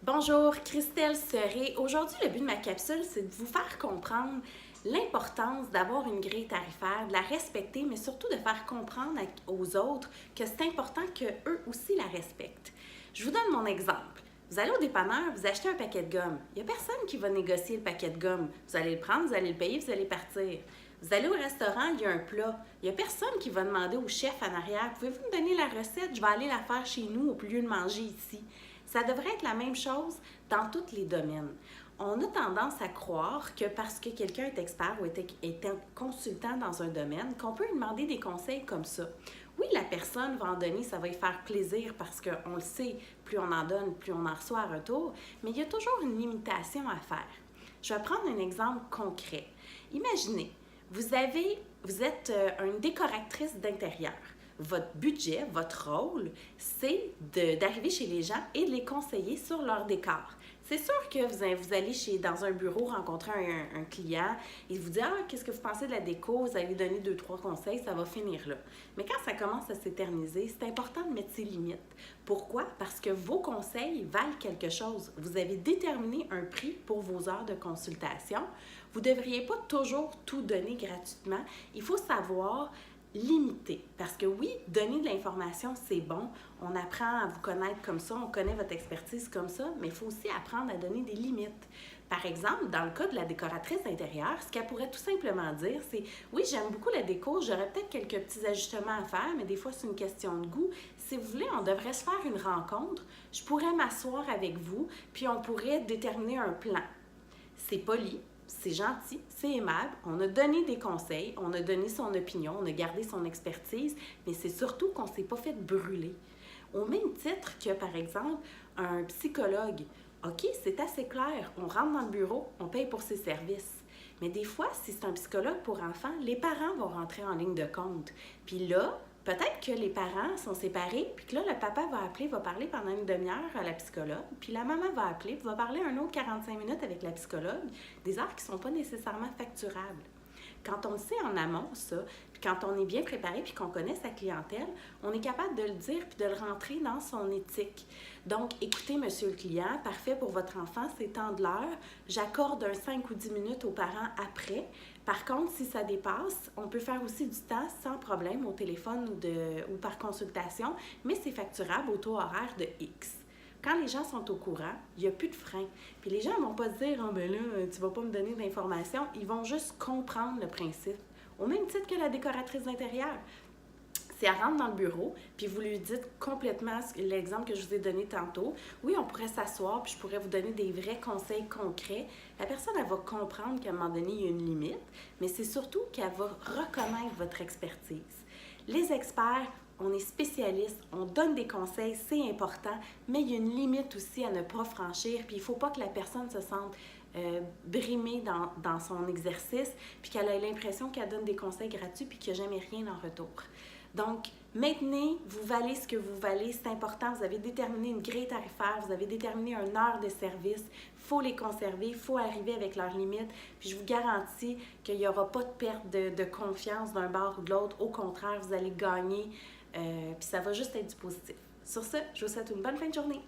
Bonjour, Christelle Serré. Aujourd'hui, le but de ma capsule, c'est de vous faire comprendre l'importance d'avoir une grille tarifaire, de la respecter, mais surtout de faire comprendre aux autres que c'est important qu'eux aussi la respectent. Je vous donne mon exemple. Vous allez au dépanneur, vous achetez un paquet de gomme. Il n'y a personne qui va négocier le paquet de gomme. Vous allez le prendre, vous allez le payer, vous allez partir. Vous allez au restaurant, il y a un plat. Il n'y a personne qui va demander au chef en arrière, pouvez-vous me donner la recette? Je vais aller la faire chez nous au lieu de manger ici. Ça devrait être la même chose dans tous les domaines. On a tendance à croire que parce que quelqu'un est expert ou est un consultant dans un domaine, qu'on peut lui demander des conseils comme ça. Oui, la personne va en donner, ça va lui faire plaisir parce qu'on le sait, plus on en donne, plus on en reçoit à retour, mais il y a toujours une limitation à faire. Je vais prendre un exemple concret. Imaginez, vous êtes une décoratrice d'intérieur. Votre budget, votre rôle, c'est d'arriver chez les gens et de les conseiller sur leur décor. C'est sûr que vous allez dans un bureau rencontrer un client et vous dire « Ah, qu'est-ce que vous pensez de la déco? » Vous allez lui donner 2-3 conseils, ça va finir là. Mais quand ça commence à s'éterniser, c'est important de mettre ses limites. Pourquoi? Parce que vos conseils valent quelque chose. Vous avez déterminé un prix pour vos heures de consultation. Vous ne devriez pas toujours tout donner gratuitement. Il faut savoir limité. Parce que oui, donner de l'information, c'est bon. On apprend à vous connaître comme ça, on connaît votre expertise comme ça, mais il faut aussi apprendre à donner des limites. Par exemple, dans le cas de la décoratrice d'intérieur, ce qu'elle pourrait tout simplement dire, c'est « Oui, j'aime beaucoup la déco, j'aurais peut-être quelques petits ajustements à faire, mais des fois, c'est une question de goût. Si vous voulez, on devrait se faire une rencontre. Je pourrais m'asseoir avec vous, puis on pourrait déterminer un plan. » C'est poli. C'est gentil, c'est aimable, on a donné des conseils, on a donné son opinion, on a gardé son expertise, mais c'est surtout qu'on ne s'est pas fait brûler. Au même titre que, par exemple, un psychologue. OK, c'est assez clair, on rentre dans le bureau, on paye pour ses services. Mais des fois, si c'est un psychologue pour enfants, les parents vont rentrer en ligne de compte. Puis là, peut-être que les parents sont séparés, puis que là, le papa va appeler, va parler pendant une demi-heure à la psychologue, puis la maman va appeler, puis va parler un autre 45 minutes avec la psychologue, des heures qui ne sont pas nécessairement facturables. Quand on le sait en amont, ça, puis quand on est bien préparé, puis qu'on connaît sa clientèle, on est capable de le dire, puis de le rentrer dans son éthique. Donc, écoutez, monsieur le client, parfait pour votre enfant, c'est tant de l'heure. J'accorde un 5 ou 10 minutes aux parents après. Par contre, si ça dépasse, on peut faire aussi du temps sans problème au téléphone ou par consultation, mais c'est facturable au taux horaire de X. Quand les gens sont au courant, il n'y a plus de frein. Puis les gens ne vont pas se dire « Ah ben là, tu ne vas pas me donner d'informations ». Ils vont juste comprendre le principe. Au même titre que la décoratrice d'intérieur. Si elle rentre dans le bureau, puis vous lui dites complètement l'exemple que je vous ai donné tantôt, oui, on pourrait s'asseoir, puis je pourrais vous donner des vrais conseils concrets. La personne, elle va comprendre qu'à un moment donné, il y a une limite, mais c'est surtout qu'elle va reconnaître votre expertise. Les experts, on est spécialiste, on donne des conseils, c'est important, mais il y a une limite aussi à ne pas franchir, puis il ne faut pas que la personne se sente brimée dans son exercice, puis qu'elle ait l'impression qu'elle donne des conseils gratuits, puis qu'il n'y a jamais rien en retour. Donc, maintenez, vous valez ce que vous valez, c'est important, vous avez déterminé une grille tarifaire, vous avez déterminé une heure de service, il faut les conserver, il faut arriver avec leurs limites, puis je vous garantis qu'il n'y aura pas de perte de confiance d'un bord ou de l'autre, au contraire, vous allez gagner, puis ça va juste être du positif. Sur ce, je vous souhaite une bonne fin de journée.